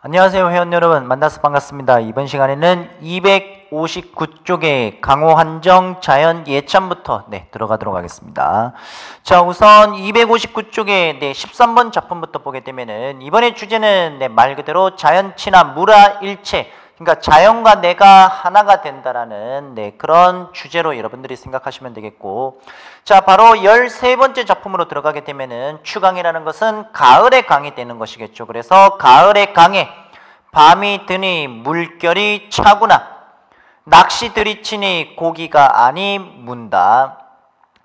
안녕하세요 회원 여러분, 만나서 반갑습니다. 이번 시간에는 259쪽의 강호 한정 자연 예찬부터 들어가도록 하겠습니다. 자, 우선 259쪽의 13번 작품부터 보게 되면은 이번의 주제는 말 그대로 자연 친화 무라 일체, 그러니까 자연과 내가 하나가 된다라는 그런 주제로 여러분들이 생각하시면 되겠고, 자, 바로 13번째 작품으로 들어가게 되면은 추강이라는 것은 가을의 강이 되는 것이겠죠. 그래서 가을의 강에 밤이 드니 물결이 차구나, 낚시 들이치니 고기가 아니 문다.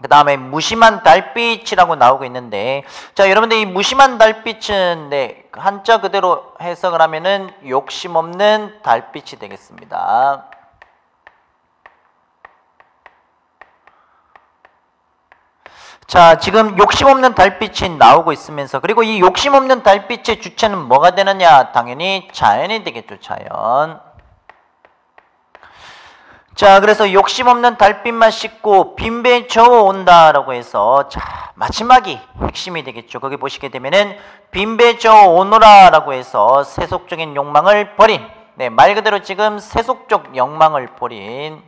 그 다음에 무심한 달빛이라고 나오고 있는데, 자, 여러분들 이 무심한 달빛은 한자 그대로 해석을 하면은 욕심 없는 달빛이 되겠습니다. 자, 지금 욕심 없는 달빛이 나오고 있으면서, 그리고 이 욕심 없는 달빛의 주체는 뭐가 되느냐? 당연히 자연이 되겠죠, 자연. 자, 그래서 욕심 없는 달빛만 씻고 빈배 저어온다 라고 해서, 자, 마지막이 핵심이 되겠죠. 거기 보시게 되면은 빈배 저어오노라 라고 해서 세속적인 욕망을 버린, 말 그대로 지금 세속적 욕망을 버린,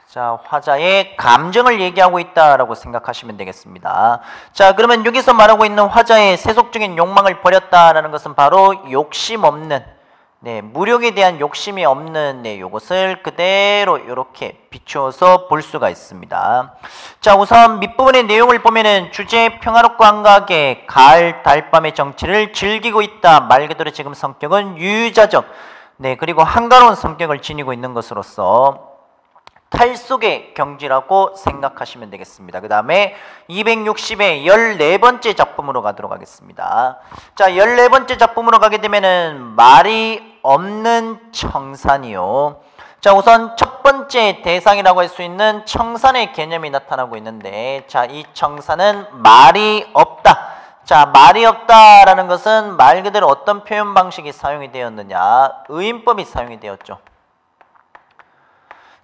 자, 화자의 감정을 얘기하고 있다라고 생각하시면 되겠습니다. 자, 그러면 여기서 말하고 있는 화자의 세속적인 욕망을 버렸다라는 것은 바로 욕심 없는, 무력에 대한 욕심이 없는 이것을 그대로 이렇게 비추어서 볼 수가 있습니다. 자, 우선 밑부분의 내용을 보면은 주제 평화롭고 한가하게 가을 달밤의 정취를 즐기고 있다. 말 그대로 지금 성격은 유유자적, 그리고 한가로운 성격을 지니고 있는 것으로서 탈속의 경지라고 생각하시면 되겠습니다. 그 다음에 260의 14번째 작품으로 가도록 하겠습니다. 자, 14번째 작품으로 가게 되면은 말이 없는 청산이요. 자, 우선 첫 번째 대상이라고 할 수 있는 청산의 개념이 나타나고 있는데, 자, 이 청산은 말이 없다. 자, 말이 없다라는 것은 말 그대로 어떤 표현 방식이 사용이 되었느냐? 의인법이 사용이 되었죠.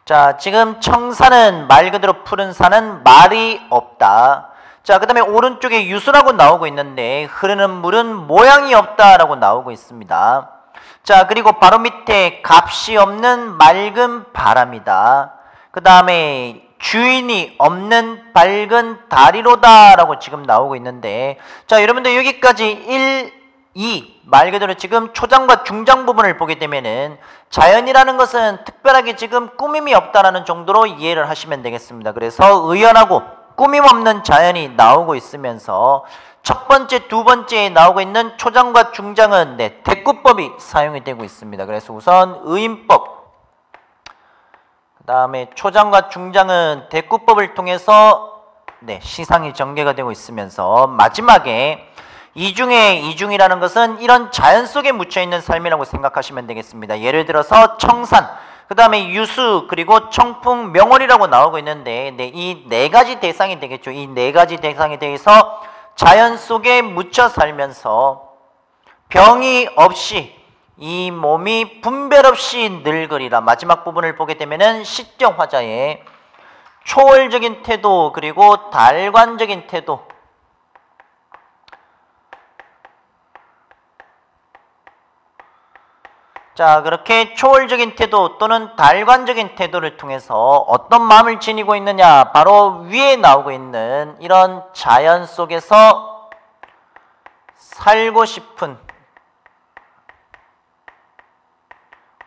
자, 지금 청산은 말 그대로 푸른 산은 말이 없다. 자, 그 다음에 오른쪽에 유수라고 나오고 있는데 흐르는 물은 모양이 없다라고 나오고 있습니다. 자, 그리고 바로 밑에 값이 없는 맑은 바람이다. 그 다음에 주인이 없는 밝은 다리로다라고 지금 나오고 있는데, 자, 여러분들 여기까지 1, 2, 말 그대로 지금 초장과 중장 부분을 보게 되면은 자연이라는 것은 특별하게 지금 꾸밈이 없다라는 정도로 이해를 하시면 되겠습니다. 그래서 의연하고 꾸밈 없는 자연이 나오고 있으면서 첫 번째, 두 번째에 나오고 있는 초장과 중장은 대꾸법이 사용이 되고 있습니다. 그래서 우선 의인법, 그 다음에 초장과 중장은 대꾸법을 통해서 시상이 전개가 되고 있으면서 마지막에 이중이라는 것은 이런 자연 속에 묻혀있는 삶이라고 생각하시면 되겠습니다. 예를 들어서 청산, 그 다음에 유수, 그리고 청풍, 명월이라고 나오고 있는데 이 네 가지 대상이 되겠죠. 이 네 가지 대상에 대해서 자연 속에 묻혀 살면서 병이 없이 이 몸이 분별 없이 늙으리라. 마지막 부분을 보게 되면은 시적 화자의 초월적인 태도, 그리고 달관적인 태도, 자, 그렇게 초월적인 태도 또는 달관적인 태도를 통해서 어떤 마음을 지니고 있느냐? 바로 위에 나오고 있는 이런 자연 속에서 살고 싶은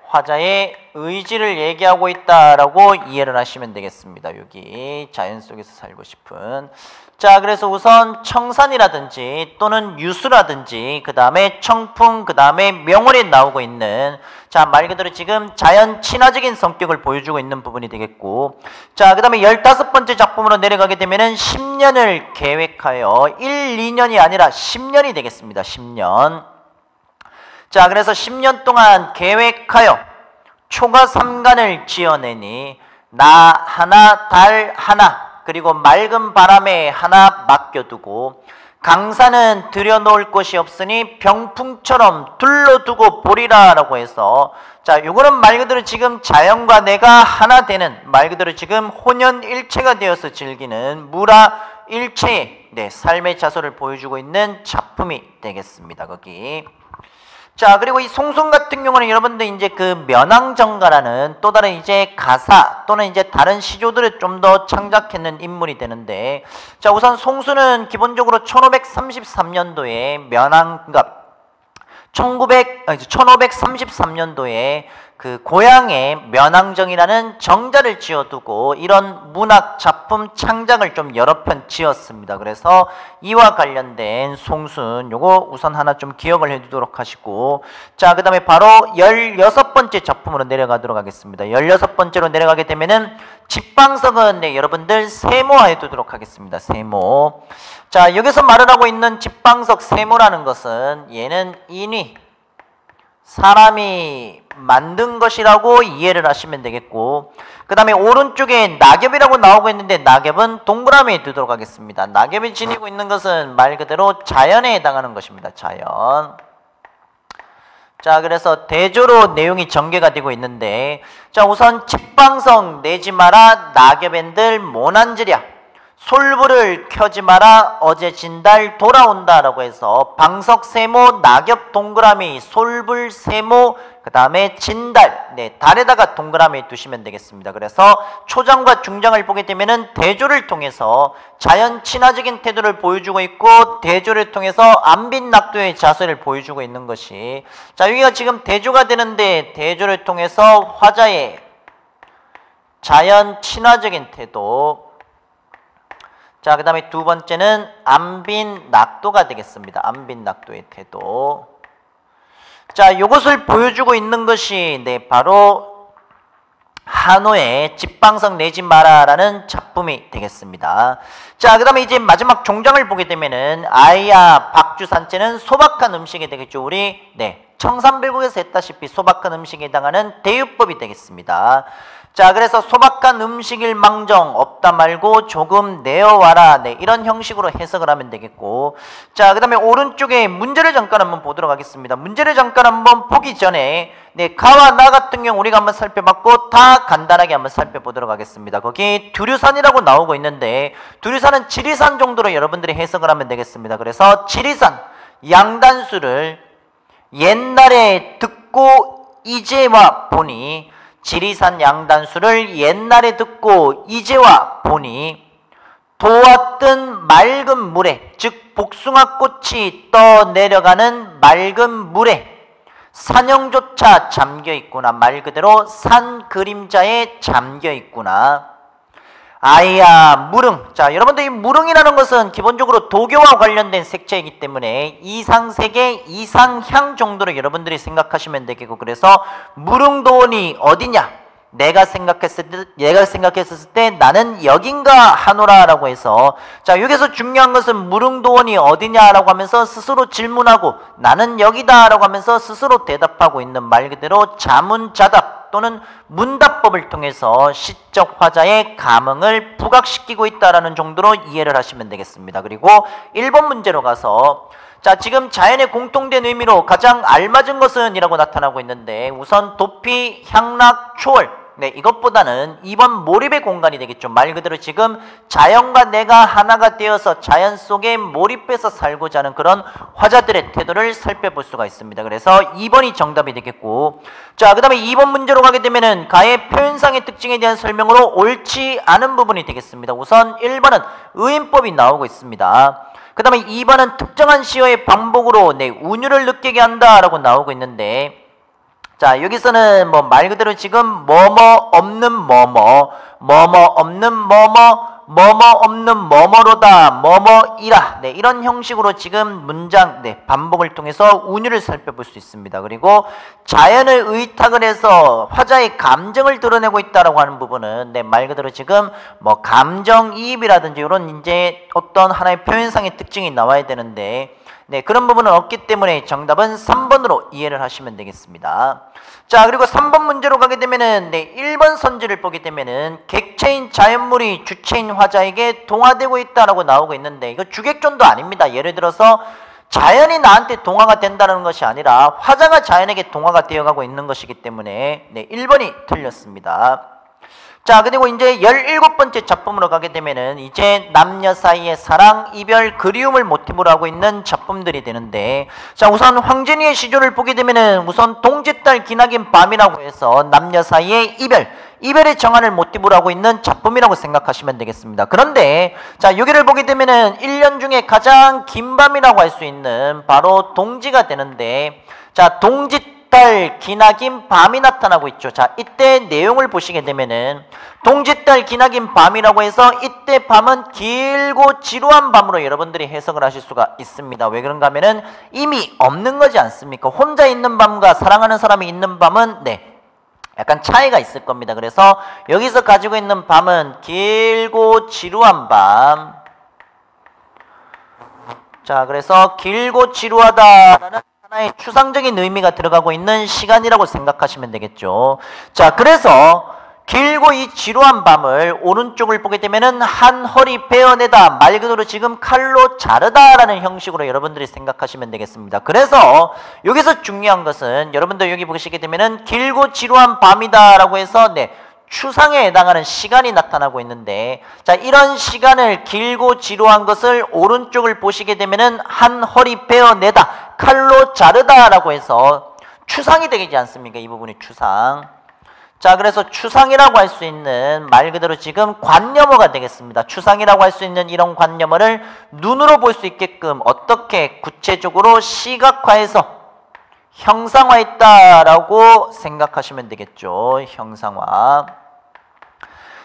화자의 의지를 얘기하고 있다라고 이해를 하시면 되겠습니다. 여기 자연 속에서 살고 싶은. 자, 그래서 우선 청산이라든지 또는 유수라든지 그 다음에 청풍, 그 다음에 명월에 나오고 있는, 자, 말 그대로 지금 자연 친화적인 성격을 보여주고 있는 부분이 되겠고, 자, 그 다음에 15번째 작품으로 내려가게 되면은 10년을 계획하여 1, 2년이 아니라 10년이 되겠습니다. 10년. 자, 그래서 10년 동안 계획하여 초가 삼간을 지어내니 나 하나, 달 하나, 그리고 맑은 바람에 하나 맡겨두고 강산은 들여놓을 곳이 없으니 병풍처럼 둘러두고 보리라 라고 해서 자, 요거는 말 그대로 지금 자연과 내가 하나 되는, 말 그대로 지금 혼연일체가 되어서 즐기는 무라일체의 삶의 자소를 보여주고 있는 작품이 되겠습니다. 거기. 자, 그리고 이 송순 같은 경우는 여러분들 이제 그 면왕정가라는 또 다른 이제 가사 또는 이제 다른 시조들을 좀 더 창작했는 인물이 되는데, 자, 우선 송순은 기본적으로 1533년도에 면왕가 1533년도에 그 고향에 면왕정이라는 정자를 지어두고 이런 문학 작품 창작을 좀 여러 편 지었습니다. 그래서 이와 관련된 송순 요거 우선 하나 좀 기억을 해두도록 하시고, 자, 그 다음에 바로 16번째 작품으로 내려가도록 하겠습니다. 16번째로 내려가게 되면은 집방석은 여러분들 세모화해 두도록 하겠습니다. 세모. 자, 여기서 말을 하고 있는 집방석 세모라는 것은 얘는 인위, 사람이 만든 것이라고 이해를 하시면 되겠고, 그 다음에 오른쪽에 낙엽이라고 나오고 있는데 낙엽은 동그라미에 두도록 하겠습니다. 낙엽이 지니고 있는 것은 말 그대로 자연에 해당하는 것입니다. 자연. 자, 그래서 대조로 내용이 전개가 되고 있는데, 자, 우선 집방석 내지 마라 낙엽엔들 모난지랴 솔불을 켜지 마라 어제 진달 돌아온다 라고 해서 방석 세모, 낙엽 동그라미, 솔불 세모, 그 다음에 진달, 달에다가 동그라미 두시면 되겠습니다. 그래서 초장과 중장을 보게 되면은 대조를 통해서 자연 친화적인 태도를 보여주고 있고, 대조를 통해서 안빈낙도의 자세를 보여주고 있는 것이, 자, 여기가 지금 대조가 되는데 대조를 통해서 화자의 자연 친화적인 태도, 자, 그 다음에 두 번째는 안빈낙도가 되겠습니다. 안빈낙도의 태도. 자, 요것을 보여주고 있는 것이 바로 한호의 집방석 내지 마라라는 작품이 되겠습니다. 자, 그 다음에 이제 마지막 종장을 보게 되면은 아이야 박주산채는 소박한 음식이 되겠죠. 우리 청산별국에서 했다시피 소박한 음식에 해당하는 대유법이 되겠습니다. 자, 그래서 소박한 음식일 망정 없다 말고 조금 내어와라, 이런 형식으로 해석을 하면 되겠고, 자, 그 다음에 오른쪽에 문제를 잠깐 한번 보도록 하겠습니다. 문제를 잠깐 한번 보기 전에 가와 나 같은 경우 우리가 한번 살펴봤고, 다 간단하게 한번 살펴보도록 하겠습니다. 거기 두류산이라고 나오고 있는데 두류산은 지리산 정도로 여러분들이 해석을 하면 되겠습니다. 그래서 지리산 양단수를 옛날에 듣고 이제와 보니, 지리산 양단수를 옛날에 듣고 이제와 보니 도왔던 맑은 물에, 즉 복숭아꽃이 떠내려가는 맑은 물에 산영조차 잠겨있구나. 말 그대로 산 그림자에 잠겨있구나. 아이야 무릉. 자, 여러분들 이 무릉이라는 것은 기본적으로 도교와 관련된 색채이기 때문에 이상세계, 이상향 정도로 여러분들이 생각하시면 되겠고, 그래서 무릉도원이 어디냐? 내가 생각했을 때 나는 여긴가 하노라라고 해서, 자, 여기서 중요한 것은 무릉도원이 어디냐라고 하면서 스스로 질문하고 나는 여기다라고 하면서 스스로 대답하고 있는, 말 그대로 자문자답 또는 문답법을 통해서 시적 화자의 감흥을 부각시키고 있다라는 정도로 이해를 하시면 되겠습니다. 그리고 1번 문제로 가서, 자, 지금 자연의 공통된 의미로 가장 알맞은 것은 이라고 나타나고 있는데, 우선 도피, 향락, 초월, 이것보다는 2번 몰입의 공간이 되겠죠. 말 그대로 지금 자연과 내가 하나가 되어서 자연 속에 몰입해서 살고자 하는 그런 화자들의 태도를 살펴볼 수가 있습니다. 그래서 2번이 정답이 되겠고, 자, 그 다음에 2번 문제로 가게 되면은 가의 표현상의 특징에 대한 설명으로 옳지 않은 부분이 되겠습니다. 우선 1번은 의인법이 나오고 있습니다. 그 다음에 2번은 특정한 시어의 반복으로 운율을 느끼게 한다라고 나오고 있는데, 자, 여기서는 뭐 말 그대로 지금 뭐뭐 없는 뭐뭐, 뭐뭐 없는 뭐뭐, 뭐뭐 없는 뭐뭐로다, 뭐뭐이라, 이런 형식으로 지금 문장 반복을 통해서 운율을 살펴볼 수 있습니다. 그리고 자연을 의탁을 해서 화자의 감정을 드러내고 있다라고 하는 부분은 말 그대로 지금 뭐 감정이입이라든지 이런 이제 어떤 하나의 표현상의 특징이 나와야 되는데, 그런 부분은 없기 때문에 정답은 3번으로 이해를 하시면 되겠습니다. 자, 그리고 3번 문제로 가게 되면은 1번 선지를 보게 되면은 객체인 자연물이 주체인 화자에게 동화되고 있다라고 나오고 있는데, 이거 주객전도 아닙니다. 예를 들어서 자연이 나한테 동화가 된다는 것이 아니라 화자가 자연에게 동화가 되어가고 있는 것이기 때문에 네, 1번이 틀렸습니다. 자, 그리고 이제 17번째 작품으로 가게 되면은 이제 남녀 사이의 사랑, 이별, 그리움을 모티브로 하고 있는 작품들이 되는데, 자, 우선 황진이의 시조를 보게 되면은 우선 동짓달 기나긴 밤이라고 해서 남녀 사이의 이별의 정한을 모티브로 하고 있는 작품이라고 생각하시면 되겠습니다. 그런데 자, 여기를 보게 되면은 1년 중에 가장 긴 밤이라고 할 수 있는 바로 동지가 되는데, 자, 동짓달 기나긴 밤이 나타나고 있죠. 자, 이때 내용을 보시게 되면은 동짓달 기나긴 밤이라고 해서 이때 밤은 길고 지루한 밤으로 여러분들이 해석을 하실 수가 있습니다. 왜 그런가 하면은 이미 없는 거지 않습니까? 혼자 있는 밤과 사랑하는 사람이 있는 밤은 네, 약간 차이가 있을 겁니다. 그래서 여기서 가지고 있는 밤은 길고 지루한 밤. 자, 그래서 길고 지루하다라는 하나의 추상적인 의미가 들어가고 있는 시간이라고 생각하시면 되겠죠. 자, 그래서 길고 이 지루한 밤을 오른쪽을 보게 되면은 한 허리 베어내다, 말 그대로 지금 칼로 자르다라는 형식으로 여러분들이 생각하시면 되겠습니다. 그래서 여기서 중요한 것은 여러분들 여기 보시게 되면은 길고 지루한 밤이다라고 해서 네, 추상에 해당하는 시간이 나타나고 있는데, 자, 이런 시간을 길고 지루한 것을 오른쪽을 보시게 되면은 한 허리 베어내다, 칼로 자르다라고 해서 추상이 되지 않습니까? 이 부분이 추상. 자, 그래서 추상이라고 할 수 있는 말 그대로 지금 관념어가 되겠습니다. 추상이라고 할 수 있는 이런 관념어를 눈으로 볼 수 있게끔 어떻게 구체적으로 시각화해서 형상화했다라고 생각하시면 되겠죠. 형상화.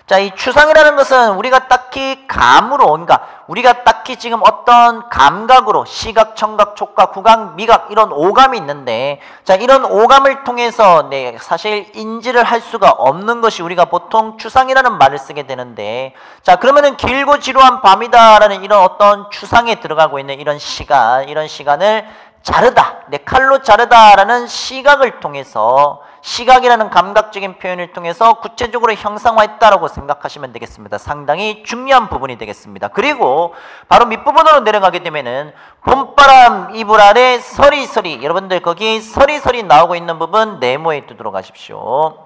자, 이 추상이라는 것은 우리가 딱히 감으로, 그러니까 우리가 딱히 지금 어떤 감각으로 시각, 청각, 촉각, 후각, 미각 이런 오감이 있는데, 자, 이런 오감을 통해서 네, 사실 인지를 할 수가 없는 것이 우리가 보통 추상이라는 말을 쓰게 되는데, 자, 그러면은 길고 지루한 밤이다라는 이런 어떤 추상에 들어가고 있는 이런 시간을 자르다, 네, 칼로 자르다라는 시각을 통해서, 시각이라는 감각적인 표현을 통해서 구체적으로 형상화했다라고 생각하시면 되겠습니다. 상당히 중요한 부분이 되겠습니다. 그리고 바로 밑부분으로 내려가게 되면은 봄바람 이불 아래 서리서리, 여러분들 거기 서리서리 나오고 있는 부분 네모에 두도록 하십시오.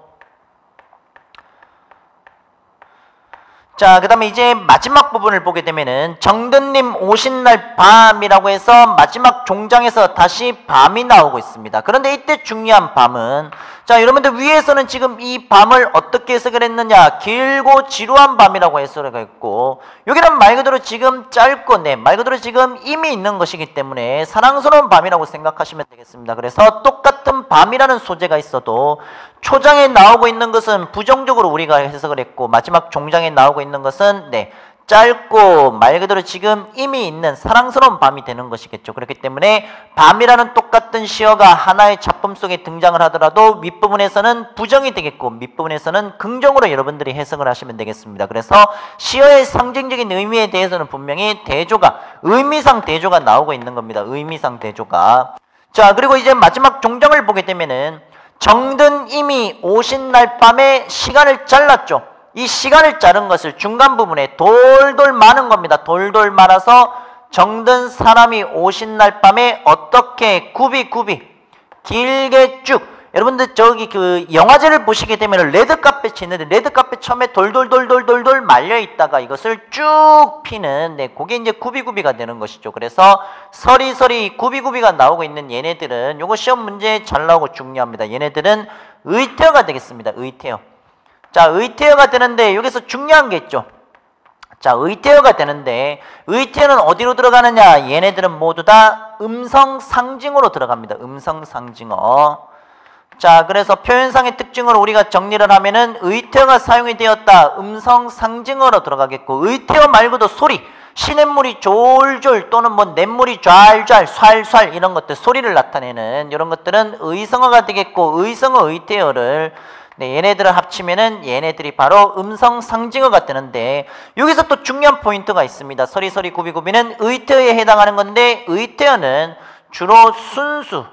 자, 그 다음에 이제 마지막 부분을 보게 되면은 정든님 오신 날 밤이라고 해서 마지막 종장에서 다시 밤이 나오고 있습니다. 그런데 이때 중요한 밤은, 자, 여러분들 위에서는 지금 이 밤을 어떻게 해석을 했느냐, 길고 지루한 밤이라고 해석을 했고, 여기는 말 그대로 지금 짧고 네, 말 그대로 지금 이미 있는 것이기 때문에 사랑스러운 밤이라고 생각하시면 되겠습니다. 그래서 똑같은 밤이라는 소재가 있어도 초장에 나오고 있는 것은 부정적으로 우리가 해석을 했고, 마지막 종장에 나오고 있는 것은 네, 짧고 말 그대로 지금 이미 있는 사랑스러운 밤이 되는 것이겠죠. 그렇기 때문에 밤이라는 똑같은 시어가 하나의 작품 속에 등장을 하더라도 윗부분에서는 부정이 되겠고 밑부분에서는 긍정으로 여러분들이 해석을 하시면 되겠습니다. 그래서 시어의 상징적인 의미에 대해서는 분명히 대조가, 의미상 대조가 나오고 있는 겁니다. 의미상 대조가. 자, 그리고 이제 마지막 종장을 보게 되면은 정든 이미 오신 날 밤에 시간을 잘랐죠. 이 시간을 자른 것을 중간 부분에 돌돌 마는 겁니다. 돌돌 말아서 정든 사람이 오신 날 밤에 어떻게 굽이 길게 쭉, 여러분들 저기 그 영화제를 보시게 되면 레드카펫이 있는데 레드카펫 처음에 돌돌 말려 있다가 이것을 쭉 피는, 네, 그게 이제 굽이가 되는 것이죠. 그래서 서리서리 굽이가 나오고 있는 얘네들은, 요거 시험 문제 잘 나오고 중요합니다. 얘네들은 의태어가 되겠습니다. 의태어. 자, 의태어가 되는데 여기서 중요한 게 있죠. 자, 의태어가 되는데 의태어는 어디로 들어가느냐, 얘네들은 모두 다 음성 상징어로 들어갑니다. 음성 상징어. 자, 그래서 표현상의 특징으로 우리가 정리를 하면은 의태어가 사용이 되었다, 음성 상징어로 들어가겠고, 의태어 말고도 소리, 시냇물이 졸졸 또는 뭐 냇물이 좔좔 촤촤 이런 것들, 소리를 나타내는 이런 것들은 의성어가 되겠고, 의성어 의태어를 네, 얘네들을 합치면은 얘네들이 바로 음성 상징어가 되는데, 여기서 또 중요한 포인트가 있습니다. 서리서리 굽이는 의태어에 해당하는 건데, 의태어는 주로 순수,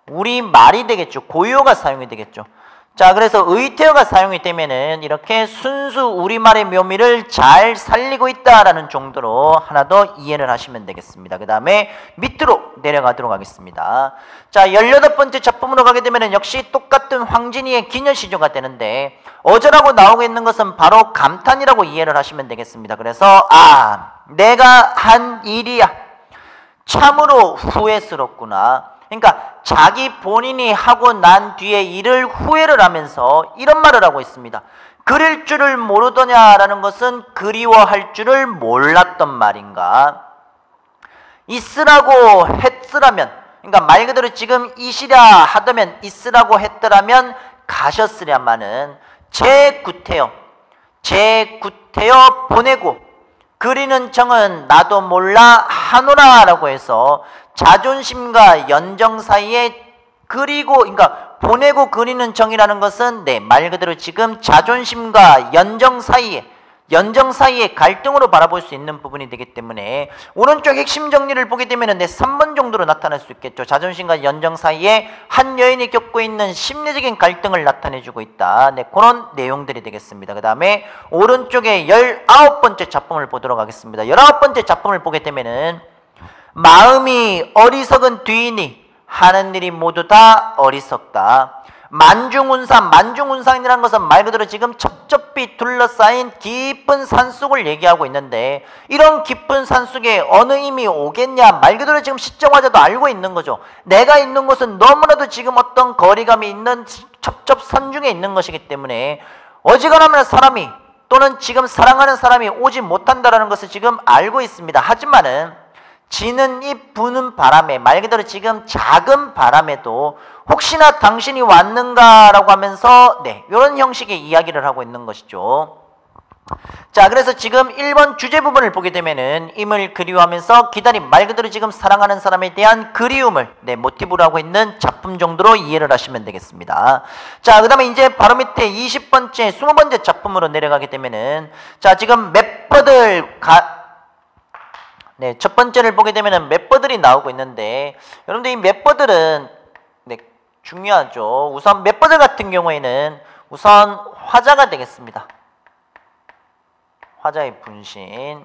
우리 말이 되겠죠. 고유어가 사용이 되겠죠. 자, 그래서 의태어가 사용이 되면은 이렇게 순수 우리말의 묘미를 잘 살리고 있다라는 정도로 하나 더 이해를 하시면 되겠습니다. 그 다음에 밑으로 내려가도록 하겠습니다. 자, 18번째 작품으로 가게 되면은 역시 똑같은 황진이의 기년시조가 되는데 어쩌라고 나오고 있는 것은 바로 감탄이라고 이해를 하시면 되겠습니다. 그래서 내가 한 일이야. 참으로 후회스럽구나. 그러니까 자기 본인이 하고 난 뒤에 일을 후회를 하면서 이런 말을 하고 있습니다. 그릴 줄을 모르더냐라는 것은 그리워할 줄을 몰랐던 말인가. 있으라고 했으라면, 그러니까 말 그대로 지금 이시랴 하다면 있으라고 했더라면 가셨으랴마는 제구태여 보내고 그리는 정은 나도 몰라 하노라 라고 해서 자존심과 연정 사이에 그리고, 그러니까 보내고 그리는 정이라는 것은 말 그대로 지금 자존심과 연정 사이에 갈등으로 바라볼 수 있는 부분이 되기 때문에 오른쪽 핵심 정리를 보게 되면 3번 정도로 나타날 수 있겠죠. 자존심과 연정 사이에 한 여인이 겪고 있는 심리적인 갈등을 나타내주고 있다. 그런 내용들이 되겠습니다. 그 다음에 오른쪽에 19번째 작품을 보도록 하겠습니다. 19번째 작품을 보게 되면은 마음이 어리석은 뒤이니 하는 일이 모두 다 어리석다. 만중운산이라는 것은 말 그대로 지금 첩첩이 둘러싸인 깊은 산속을 얘기하고 있는데 이런 깊은 산속에 어느 힘이 오겠냐, 말 그대로 지금 시청자도 알고 있는 거죠. 내가 있는 곳은 너무나도 지금 어떤 거리감이 있는 첩첩산 중에 있는 것이기 때문에 어지간하면 사람이 또는 지금 사랑하는 사람이 오지 못한다는 것을 지금 알고 있습니다. 하지만은 지는 이 부는 바람에, 말 그대로 지금 작은 바람에도 혹시나 당신이 왔는가라고 하면서 이런 형식의 이야기를 하고 있는 것이죠. 자, 그래서 지금 1번 주제 부분을 보게 되면은 임을 그리워하면서 기다림, 말 그대로 지금 사랑하는 사람에 대한 그리움을 모티브로 하고 있는 작품 정도로 이해를 하시면 되겠습니다. 자, 그 다음에 이제 바로 밑에 20번째, 20번째 작품으로 내려가게 되면은 자, 지금 맵버들 첫 번째를 보게 되면은 맵버들이 나오고 있는데 여러분들 이 맵버들은 중요하죠. 우선 맵버들 같은 경우에는 우선 화자가 되겠습니다. 화자의 분신.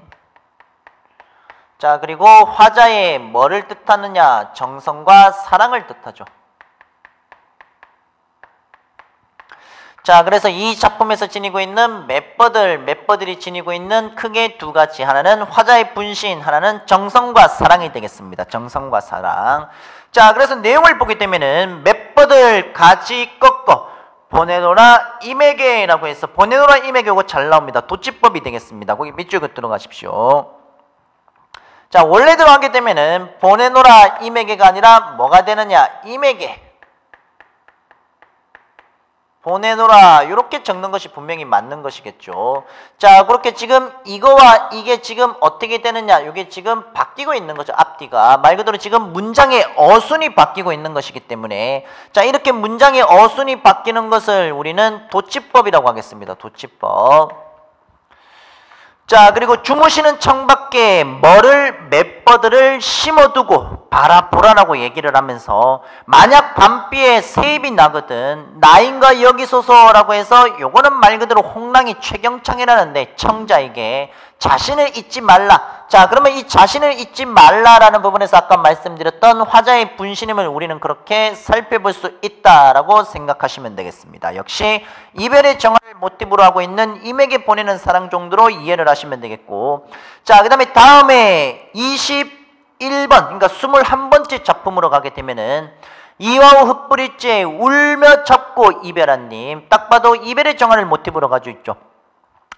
자, 그리고 화자의 뭐를 뜻하느냐? 정성과 사랑을 뜻하죠. 자, 그래서 이 작품에서 지니고 있는 맵버들이 지니고 있는 크게 두 가지, 하나는 화자의 분신, 하나는 정성과 사랑이 되겠습니다. 정성과 사랑. 자, 그래서 내용을 보게 되면은 맵버들 가지 꺾어 보내노라 임에게라고 해서 보내노라 임에게 이거 잘 나옵니다. 도치법이 되겠습니다. 거기 밑줄에 들어가십시오. 자, 원래 들어가게 되면은 보내노라 임에게가 아니라 뭐가 되느냐? 임에게 보내노라 이렇게 적는 것이 분명히 맞는 것이겠죠. 자, 그렇게 지금 이거와 이게 지금 어떻게 되느냐, 이게 지금 바뀌고 있는 거죠. 앞뒤가 말 그대로 지금 문장의 어순이 바뀌고 있는 것이기 때문에 자, 이렇게 문장의 어순이 바뀌는 것을 우리는 도치법이라고 하겠습니다. 도치법. 자, 그리고 주무시는 청밖에 맵버들을 심어두고 바라보라라고 얘기를 하면서 만약 밤비에 세입이 나거든 나인가 여기소서라고 해서 요거는 말 그대로 홍랑이 최경창이라는데 청자에게 자신을 잊지 말라. 자, 그러면 이 자신을 잊지 말라라는 부분에서 아까 말씀드렸던 화자의 분신임을 우리는 그렇게 살펴볼 수 있다라고 생각하시면 되겠습니다. 역시 이별의 정화를 모티브로 하고 있는 임에게 보내는 사랑 정도로 이해를 하시면 되겠고, 자, 그 다음에 다음에 21번, 그러니까 21번째 작품으로 가게 되면은 이와우 흩뿌리째 울며 접고 이별한님, 딱 봐도 이별의 정화를 모티브로 가지고 있죠.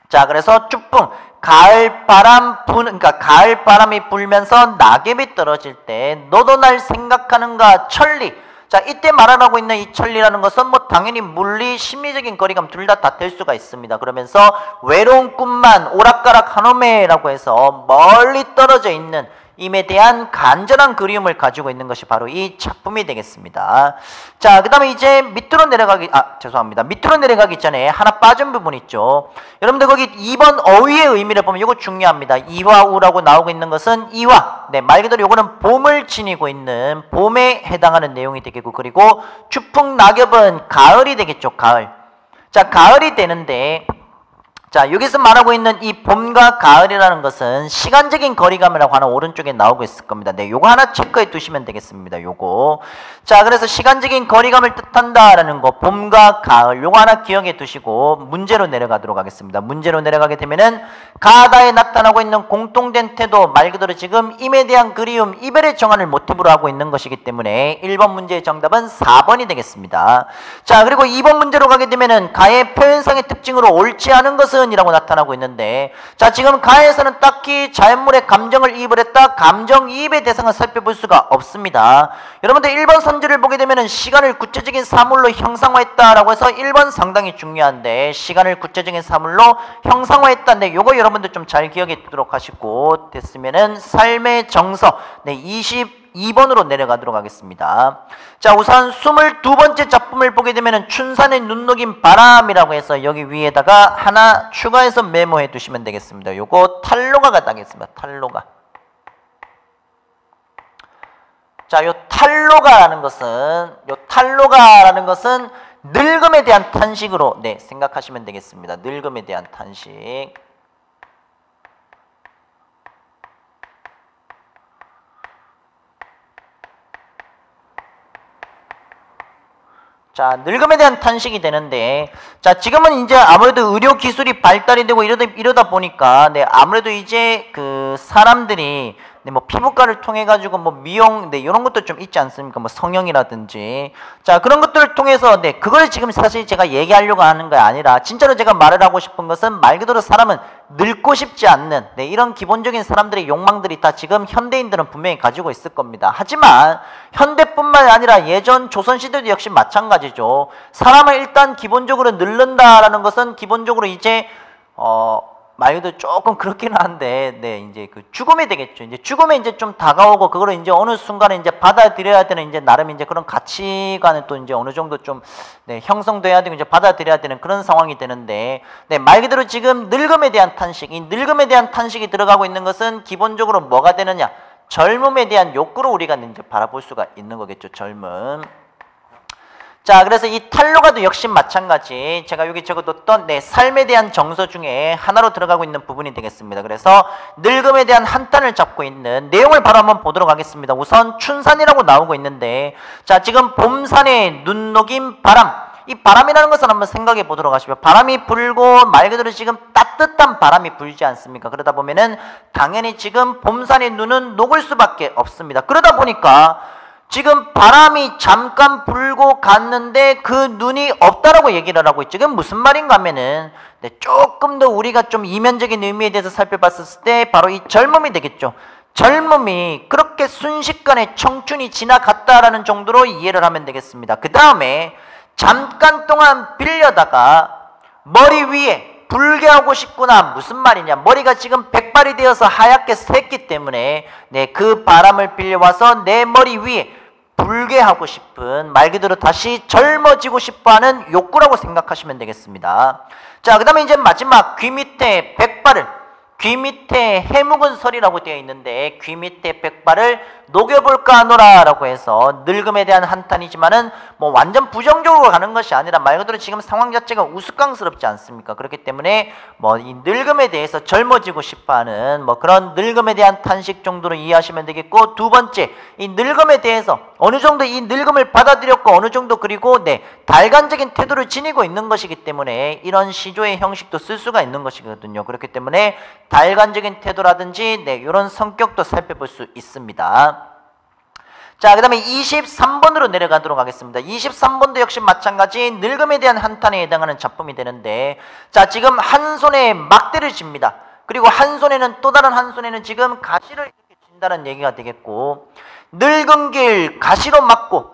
자, 그래서 쭈풍 그러니까 가을 바람이 불면서 낙엽이 떨어질 때 너도 날 생각하는가 천리. 자, 이때 말하고 있는 이 천리라는 것은 뭐 당연히 물리, 심리적인 거리감 둘 다 될 수가 있습니다. 그러면서 외로운 꿈만 오락가락 하노메라고 해서 멀리 떨어져 있는 임에 대한 간절한 그리움을 가지고 있는 것이 바로 이 작품이 되겠습니다. 자, 그 다음에 이제 밑으로 내려가기, 밑으로 내려가기 전에 하나 빠진 부분 있죠. 여러분들 거기 2번 어휘의 의미를 보면 이거 중요합니다. 이화우라고 나오고 있는 것은 이화. 네, 말 그대로 요거는 봄을 지니고 있는 봄에 해당하는 내용이 되겠고, 그리고 추풍 낙엽은 가을이 되겠죠, 가을. 자, 가을이 되는데, 자, 여기서 말하고 있는 이 봄과 가을이라는 것은 시간적인 거리감이라고 하는 오른쪽에 나오고 있을 겁니다. 네, 요거 하나 체크해 두시면 되겠습니다. 요거. 자, 그래서 시간적인 거리감을 뜻한다라는 거, 봄과 가을, 요거 하나 기억해 두시고 문제로 내려가도록 하겠습니다. 문제로 내려가게 되면은 가다에 나타나고 있는 공통된 태도, 말 그대로 지금 임에 대한 그리움, 이별의 정환을 모티브로 하고 있는 것이기 때문에 1번 문제의 정답은 4번이 되겠습니다. 자, 그리고 2번 문제로 가게 되면은 가의 표현상의 특징으로 옳지 않은 것은 이라고 나타나고 있는데, 자, 지금 가에서는 딱히 자연물의 감정을 이입을 했다, 감정이입의 대상을 살펴볼 수가 없습니다. 여러분들 1번 선지를 보게 되면은 시간을 구체적인 사물로 형상화했다라고 해서 1번 상당히 중요한데, 시간을 구체적인 사물로 형상화했다는데 요거 여러분들 좀 잘 기억해 두도록 하시고, 됐으면은 삶의 정서, 네, 22번으로 내려가도록 하겠습니다. 자, 우선 22번째 작품을 보게 되면 춘산의 눈 녹인 바람이라고 해서 여기 위에다가 하나 추가해서 메모해 두시면 되겠습니다. 요거 탈로가가 되겠습니다. 탈로가. 자, 요 탈로가라는 것은 늙음에 대한 탄식으로, 네, 생각하시면 되겠습니다. 늙음에 대한 탄식. 자, 늙음에 대한 탄식이 되는데, 자, 지금은 이제 아무래도 의료 기술이 발달이 되고 이러다 보니까, 네, 아무래도 이제 그 사람들이, 네, 뭐 피부과를 통해 가지고 뭐 미용, 네, 이런 것도 좀 있지 않습니까? 뭐 성형이라든지, 자, 그런 것들을 통해서, 네, 그걸 지금 사실 제가 얘기하려고 하는 게 아니라, 진짜로 제가 말을 하고 싶은 것은 말 그대로 사람은 늙고 싶지 않는, 네, 이런 기본적인 사람들의 욕망들이 다 지금 현대인들은 분명히 가지고 있을 겁니다. 하지만 현대뿐만 아니라 예전 조선시대도 역시 마찬가지죠. 사람은 일단 기본적으로 늙는다라는 것은 기본적으로 이제 말 그대로 조금 그렇긴 한데, 네, 이제 그 죽음이 되겠죠. 이제 죽음에 이제 좀 다가오고, 그거를 이제 어느 순간에 이제 받아들여야 되는, 이제 나름 이제 그런 가치관을 또 이제 어느 정도 좀, 네, 형성돼야 되고 이제 받아들여야 되는 그런 상황이 되는데, 네, 말 그대로 지금 늙음에 대한 탄식, 이 늙음에 대한 탄식이 들어가고 있는 것은 기본적으로 뭐가 되느냐? 젊음에 대한 욕구로 우리가 이제 바라볼 수가 있는 거겠죠. 젊음. 자, 그래서 이 탈로가도 역시 마찬가지, 제가 여기 적어뒀던, 네, 삶에 대한 정서 중에 하나로 들어가고 있는 부분이 되겠습니다. 그래서 늙음에 대한 한탄을 잡고 있는 내용을 바로 한번 보도록 하겠습니다. 우선 춘산이라고 나오고 있는데, 자, 지금 봄산에 눈 녹인 바람, 이 바람이라는 것을 한번 생각해 보도록 하시죠. 바람이 불고 말 그대로 지금 따뜻한 바람이 불지 않습니까? 그러다 보면은 당연히 지금 봄산의 눈은 녹을 수밖에 없습니다. 그러다 보니까 지금 바람이 잠깐 불고 갔는데 그 눈이 없다라고 얘기를 하고 있죠. 이게 무슨 말인가 하면은, 네, 조금 더 우리가 좀 이면적인 의미에 대해서 살펴봤을 때 바로 이 젊음이 되겠죠. 젊음이 그렇게 순식간에 청춘이 지나갔다라는 정도로 이해를 하면 되겠습니다. 그 다음에 잠깐 동안 빌려다가 머리 위에 불게 하고 싶구나. 무슨 말이냐, 머리가 지금 백발이 되어서 하얗게 샜기 때문에, 네, 그 바람을 빌려와서 내 머리 위에 불게 하고 싶은, 말 그대로 다시 젊어지고 싶어하는 욕구라고 생각하시면 되겠습니다. 자, 그 다음에 이제 마지막 귀 밑에 백발을, 귀 밑에 해묵은 설이라고 되어 있는데, 귀 밑에 백발을 녹여볼까 하노라라고 해서 늙음에 대한 한탄이지만은 뭐 완전 부정적으로 가는 것이 아니라 말 그대로 지금 상황 자체가 우스꽝스럽지 않습니까? 그렇기 때문에 뭐 이 늙음에 대해서 젊어지고 싶어하는 뭐 그런 늙음에 대한 탄식 정도로 이해하시면 되겠고, 두 번째, 이 늙음에 대해서 어느 정도 이 늙음을 받아들였고 어느 정도, 그리고 네, 달간적인 태도를 지니고 있는 것이기 때문에 이런 시조의 형식도 쓸 수가 있는 것이거든요. 그렇기 때문에 달간적인 태도라든지, 네, 이런 성격도 살펴볼 수 있습니다. 자, 그 다음에 23번으로 내려가도록 하겠습니다. 23번도 역시 마찬가지 늙음에 대한 한탄에 해당하는 작품이 되는데, 자, 지금 한 손에 막대를 짚니다. 그리고 한 손에는, 또 다른 한 손에는 지금 가시를 이렇게 진다는 얘기가 되겠고, 늙은 길 가시로 막고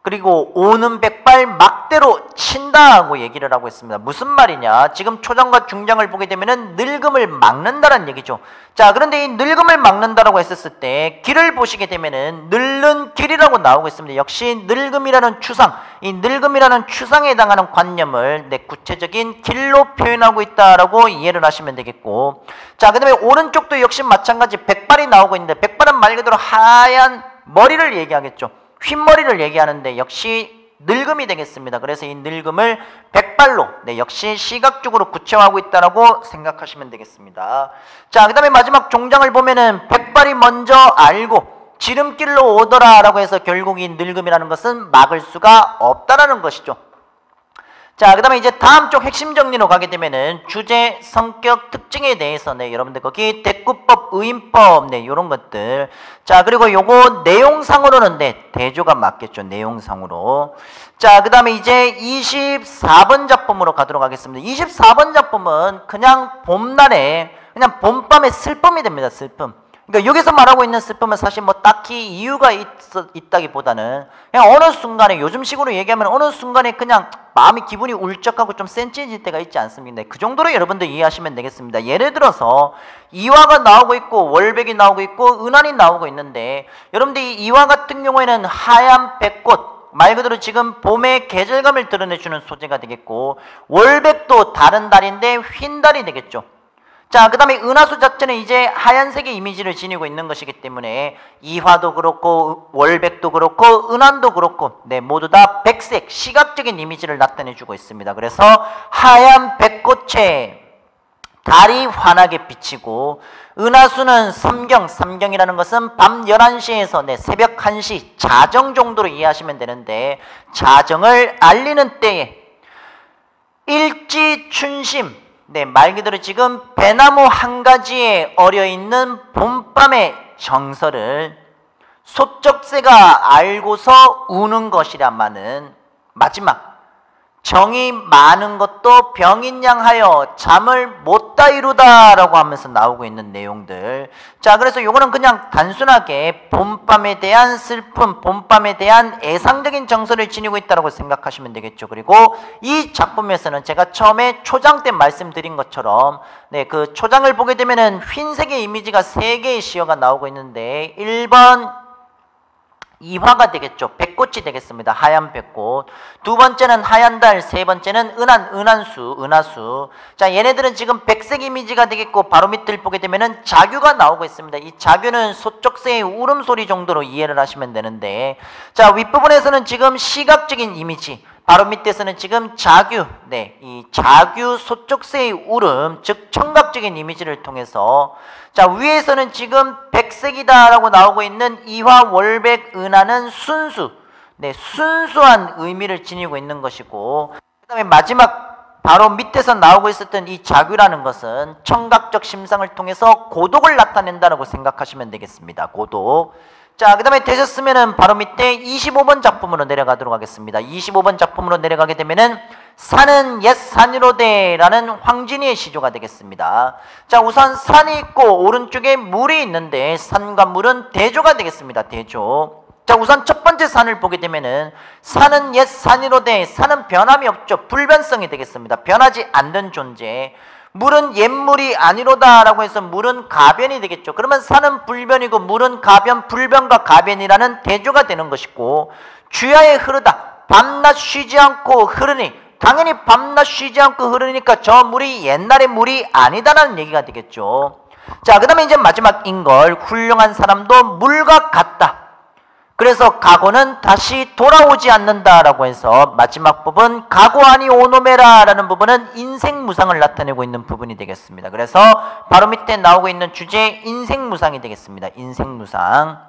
그리고 오는 백발 막대로 친다고 얘기를 하고 있습니다. 무슨 말이냐? 지금 초장과 중장을 보게 되면은 늙음을 막는다는 얘기죠. 자, 그런데 이 늙음을 막는다라고 했었을 때 길을 보시게 되면은 늙는 길이라고 나오고 있습니다. 역시 늙음이라는 추상, 이 늙음이라는 추상에 해당하는 관념을 구체적인 길로 표현하고 있다라고 이해를 하시면 되겠고, 자, 그다음에 오른쪽도 역시 마찬가지 백발이 나오고 있는데, 백발은 말 그대로 하얀 머리를 얘기하겠죠. 흰머리를 얘기하는데 역시 늙음이 되겠습니다. 그래서 이 늙음을 백발로 역시 시각적으로 구체화하고 있다라고 생각하시면 되겠습니다. 자, 그 다음에 마지막 종장을 보면은 백발이 먼저 알고 지름길로 오더라라고 해서 결국 이 늙음이라는 것은 막을 수가 없다라는 것이죠. 자, 그 다음에 이제 다음 쪽 핵심 정리로 가게 되면은 주제, 성격, 특징에 대해서 여러분들 거기 대꾸법, 의인법 요런 것들. 자, 그리고 요거 내용상으로는 대조가 맞겠죠. 내용상으로. 자, 그 다음에 이제 24번 작품으로 가도록 하겠습니다. 24번 작품은 그냥 봄날에 그냥 봄밤의 슬픔이 됩니다. 슬픔. 그러니까 여기서 말하고 있는 슬픔은 사실 뭐 딱히 이유가 있다기보다는 그냥 어느 순간에, 요즘식으로 얘기하면 어느 순간에 그냥 마음이 기분이 울적하고 좀 센치해질 때가 있지 않습니까? 그 정도로 여러분들 이해하시면 되겠습니다. 예를 들어서 이화가 나오고 있고 월백이 나오고 있고 은환이 나오고 있는데, 여러분들 이 이화 같은 경우에는 하얀 백꽃, 말 그대로 지금 봄의 계절감을 드러내주는 소재가 되겠고, 월백도 다른 달인데 흰 달이 되겠죠. 자, 그 다음에 은하수 자체는 이제 하얀색의 이미지를 지니고 있는 것이기 때문에 이화도 그렇고 월백도 그렇고 은환도 그렇고 모두 다 백색, 시각적인 이미지를 나타내주고 있습니다. 그래서 하얀 백꽃에 달이 환하게 비치고, 은하수는 삼경이라는 것은 밤 11시에서 새벽 1시 자정 정도로 이해하시면 되는데, 자정을 알리는 때에 일지춘심, 말 그대로 지금 배나무 한 가지에 어려있는 봄밤의 정서를 소쩍새가 알고서 우는 것이라마는, 마지막 정이 많은 것도 병인양하여 잠을 못다 이루다라고 하면서 나오고 있는 내용들. 자, 그래서 요거는 그냥 단순하게 봄밤에 대한 슬픔, 봄밤에 대한 애상적인 정서를 지니고 있다고 생각하시면 되겠죠. 그리고 이 작품에서는 제가 처음에 초장 때 말씀드린 것처럼 그 초장을 보게 되면은 흰색의 이미지가 3개의 시어가 나오고 있는데, 1번 이화가 되겠죠. 백꽃이 되겠습니다. 하얀 백꽃. 두 번째는 하얀 달, 세 번째는 은하수. 자, 얘네들은 지금 백색 이미지가 되겠고, 바로 밑을 보게 되면은 자규가 나오고 있습니다. 이 자규는 소쩍새의 울음소리 정도로 이해를 하시면 되는데, 자, 윗부분에서는 지금 시각적인 이미지, 바로 밑에서는 지금 자규, 이 자규 소쩍새의 울음, 즉 청각적인 이미지를 통해서, 자, 위에서는 지금 백색이다라고 나오고 있는 이화, 월백, 은하는 순수, 순수한 의미를 지니고 있는 것이고, 그 다음에 마지막 바로 밑에서 나오고 있었던 이 자규라는 것은 청각적 심상을 통해서 고독을 나타낸다라고 생각하시면 되겠습니다. 고독. 자, 그 다음에 되셨으면은 바로 밑에 25번 작품으로 내려가도록 하겠습니다. 25번 작품으로 내려가게 되면은 산은 옛 산이로되라는 황진이의 시조가 되겠습니다. 자, 우선 산이 있고 오른쪽에 물이 있는데 산과 물은 대조가 되겠습니다. 대조. 자, 우선 첫 번째 산을 보게 되면은 산은 옛 산이로되, 산은 변함이 없죠. 불변성이 되겠습니다. 변하지 않는 존재. 물은 옛물이 아니로다라고 해서 물은 가변이 되겠죠. 그러면 산은 불변이고 물은 가변, 불변과 가변이라는 대조가 되는 것이고, 주야에 흐르다, 밤낮 쉬지 않고 흐르니, 당연히 밤낮 쉬지 않고 흐르니까 저 물이 옛날의 물이 아니다라는 얘기가 되겠죠. 자, 그 다음에 이제 마지막 인걸, 훌륭한 사람도 물과 같다. 그래서 각오는 다시 돌아오지 않는다라고 해서 마지막 부분 각오하니 오노메라라는 부분은 인생무상을 나타내고 있는 부분이 되겠습니다. 그래서 바로 밑에 나오고 있는 주제 인생무상이 되겠습니다. 인생무상.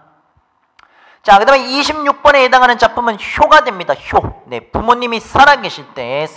자, 그 다음에 26번에 해당하는 작품은 효가 됩니다. 효. 부모님이 살아계실 때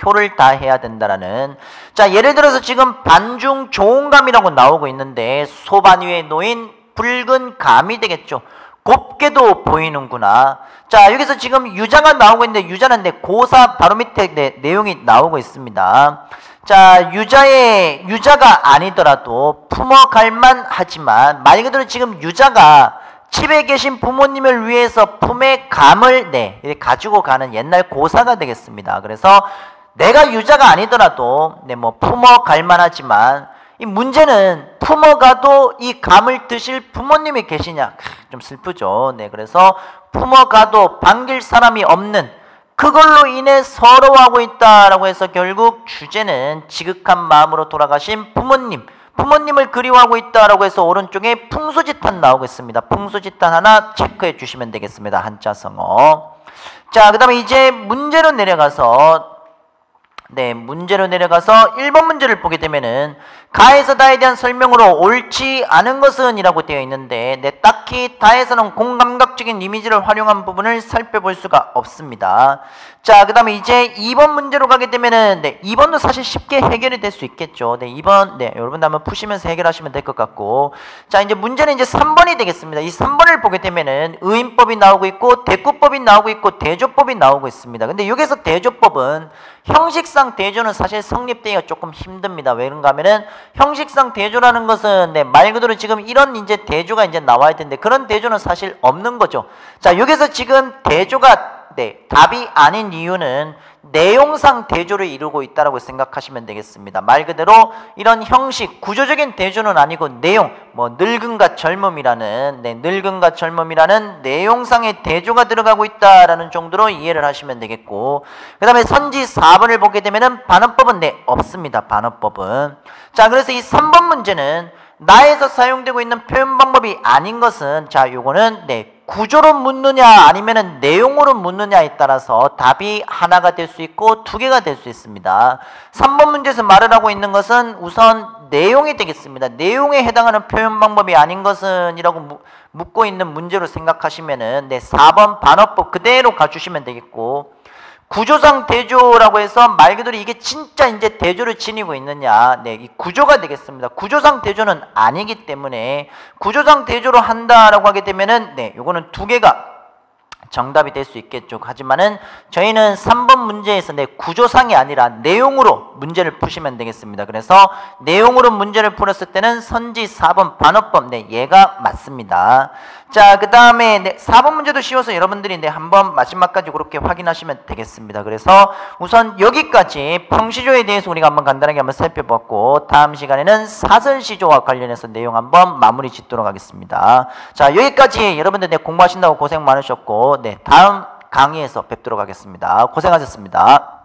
효를 다 해야 된다라는. 자, 예를 들어서 지금 반중 조온감이라고 나오고 있는데, 소반 위에 놓인 붉은 감이 되겠죠. 곱게도 보이는구나. 자, 여기서 지금 유자가 나오고 있는데, 유자는 고사 바로 밑에 내용이 나오고 있습니다. 자, 유자가 아니더라도 품어갈만 하지만, 말 그대로 지금 유자가 집에 계신 부모님을 위해서 품에 감을 가지고 가는 옛날 고사가 되겠습니다. 그래서 내가 유자가 아니더라도 뭐 품어 갈 만하지만 이 문제는 품어가도 이 감을 드실 부모님이 계시냐, 좀 슬프죠. 그래서 품어가도 반길 사람이 없는, 그걸로 인해 서러워하고 있다라고 해서 결국 주제는 지극한 마음으로 돌아가신 부모님을 그리워하고 있다라고 해서 오른쪽에 풍수지탄 나오고 있습니다. 풍수지탄 하나 체크해 주시면 되겠습니다. 한자성어. 자, 그 다음에 이제 문제로 내려가서 1번 문제를 보게 되면은 가에서 다에 대한 설명으로 옳지 않은 것은 이라고 되어 있는데 딱히 다에서는 공감각적인 이미지를 활용한 부분을 살펴볼 수가 없습니다. 자, 그 다음에 이제 2번 문제로 가게 되면은 2번도 사실 쉽게 해결이 될 수 있겠죠. 2번 여러분들 한번 푸시면서 해결하시면 될 것 같고, 자, 이제 문제는 이제 3번이 되겠습니다. 이 3번을 보게 되면은 의인법이 나오고 있고 대꾸법이 나오고 있고 대조법이 나오고 있습니다. 근데 여기서 대조법은 형식상 대조는 사실 성립되기가 조금 힘듭니다. 왜 그런가 하면은 형식상 대조라는 것은 말 그대로 지금 이런 이제 대조가 이제 나와야 되는데 그런 대조는 사실 없는 거죠. 자, 여기서 지금 대조가 답이 아닌 이유는 내용상 대조를 이루고 있다라고 생각하시면 되겠습니다. 말 그대로 이런 형식, 구조적인 대조는 아니고 내용, 늙음과 젊음이라는 내용상의 대조가 들어가고 있다라는 정도로 이해를 하시면 되겠고, 그 다음에 선지 4번을 보게 되면은 반어법은 없습니다. 반어법은. 자, 그래서 이 3번 문제는 나에서 사용되고 있는 표현 방법이 아닌 것은, 자, 요거는 구조로 묻느냐 아니면은 내용으로 묻느냐에 따라서 답이 하나가 될 수 있고 두 개가 될 수 있습니다. 3번 문제에서 말을 하고 있는 것은 우선 내용이 되겠습니다. 내용에 해당하는 표현 방법이 아닌 것은 이라고 묻고 있는 문제로 생각하시면은 4번 반어법 그대로 가주시면 되겠고, 구조상 대조라고 해서 말 그대로 이게 진짜 이제 대조를 지니고 있느냐, 이 구조가 되겠습니다. 구조상 대조는 아니기 때문에 구조상 대조로 한다라고 하게 되면은 요거는 두 개가 정답이 될 수 있겠죠. 하지만은 저희는 3번 문제에서 구조상이 아니라 내용으로 문제를 푸시면 되겠습니다. 그래서 내용으로 문제를 풀었을 때는 선지 4번 반어법 얘가 맞습니다. 자, 그 다음에 4번 문제도 쉬워서 여러분들이 한번 마지막까지 그렇게 확인하시면 되겠습니다. 그래서 우선 여기까지 평시조에 대해서 우리가 한번 간단하게 한번 살펴봤고, 다음 시간에는 사설시조와 관련해서 내용 한번 마무리 짓도록 하겠습니다. 자, 여기까지 여러분들 공부하신다고 고생 많으셨고 다음 강의에서 뵙도록 하겠습니다. 고생하셨습니다.